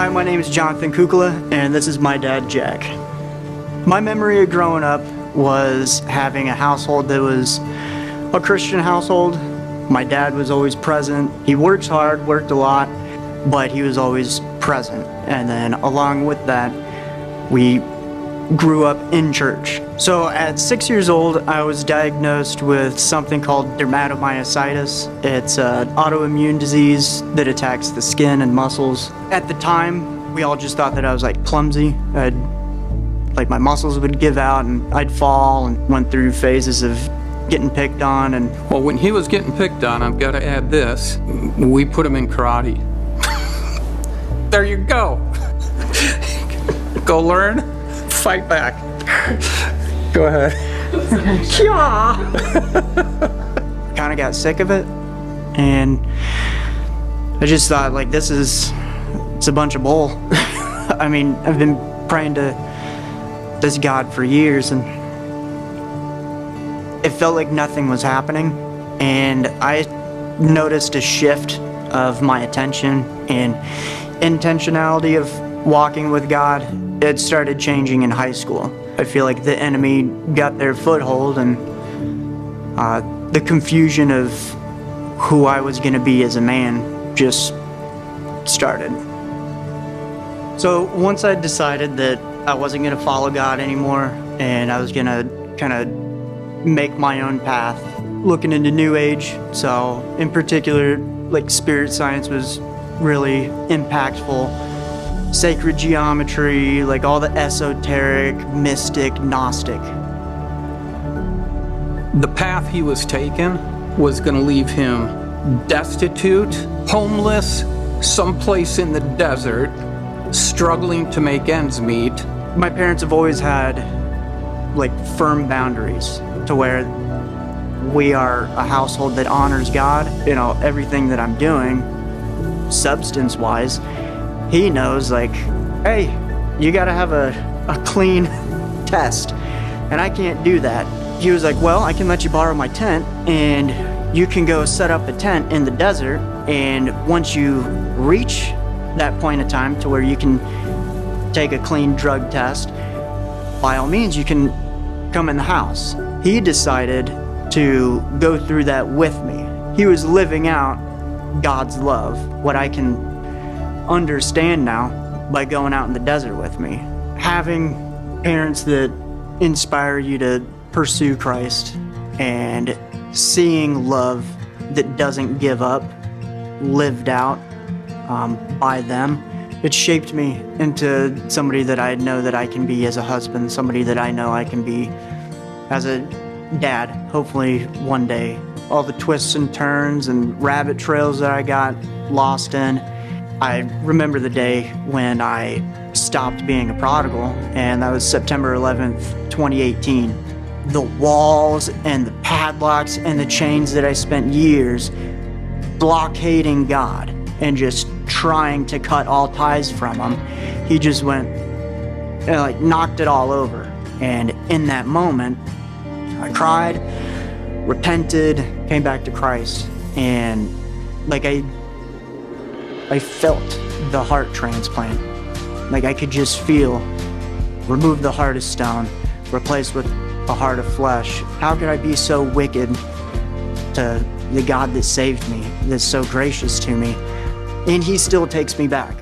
Hi, my name is Jonathan Kukkola, and this is my dad, Jack. My memory of growing up was having a household that was a Christian household. My dad was always present. He worked hard, worked a lot, but he was always present. And then along with that, we grew up in church. So at 6 years old, I was diagnosed with something called dermatomyositis. It's an autoimmune disease that attacks the skin and muscles. At the time, we all just thought that I was like clumsy. Like my muscles would give out and I'd fall, and went through phases of getting picked on. And well, when he was getting picked on, I've got to add this, we put him in karate. There you go. Go learn, fight back. Go ahead. Kind of got sick of it, and I just thought, like, it's a bunch of bull. I mean, I've been praying to this God for years, and it felt like nothing was happening. And I noticed a shift of my attention and intentionality of walking with God. It started changing in high school. I feel like the enemy got their foothold, and the confusion of who I was going to be as a man just started. So once I decided that I wasn't going to follow God anymore, and I was going to kind of make my own path, looking into New Age. So in particular, like, spirit science was really impactful. Sacred geometry, like all the esoteric, mystic, Gnostic. The path he was taking was going to leave him destitute, homeless, someplace in the desert, struggling to make ends meet. My parents have always had like firm boundaries to where we are a household that honors God. You know, everything that I'm doing, substance-wise, he knows, like, hey, you gotta have a clean test, and I can't do that. He was like, well, I can let you borrow my tent, and you can go set up a tent in the desert, and once you reach that point of time to where you can take a clean drug test, by all means, you can come in the house. He decided to go through that with me. He was living out God's love, what I can understand now by going out in the desert with me. Having parents that inspire you to pursue Christ and seeing love that doesn't give up lived out by them, it shaped me into somebody that I know that I can be as a husband, somebody that I know I can be as a dad, hopefully one day. All the twists and turns and rabbit trails that I got lost in, I remember the day when I stopped being a prodigal, and that was September 11th, 2018. The walls and the padlocks and the chains that I spent years blockading God and just trying to cut all ties from him, he just went and like knocked it all over. And in that moment, I cried, repented, came back to Christ, and like I felt the heart transplant. Like I could just feel, remove the heart of stone, replaced with a heart of flesh. How could I be so wicked to the God that saved me, that's so gracious to me? And he still takes me back.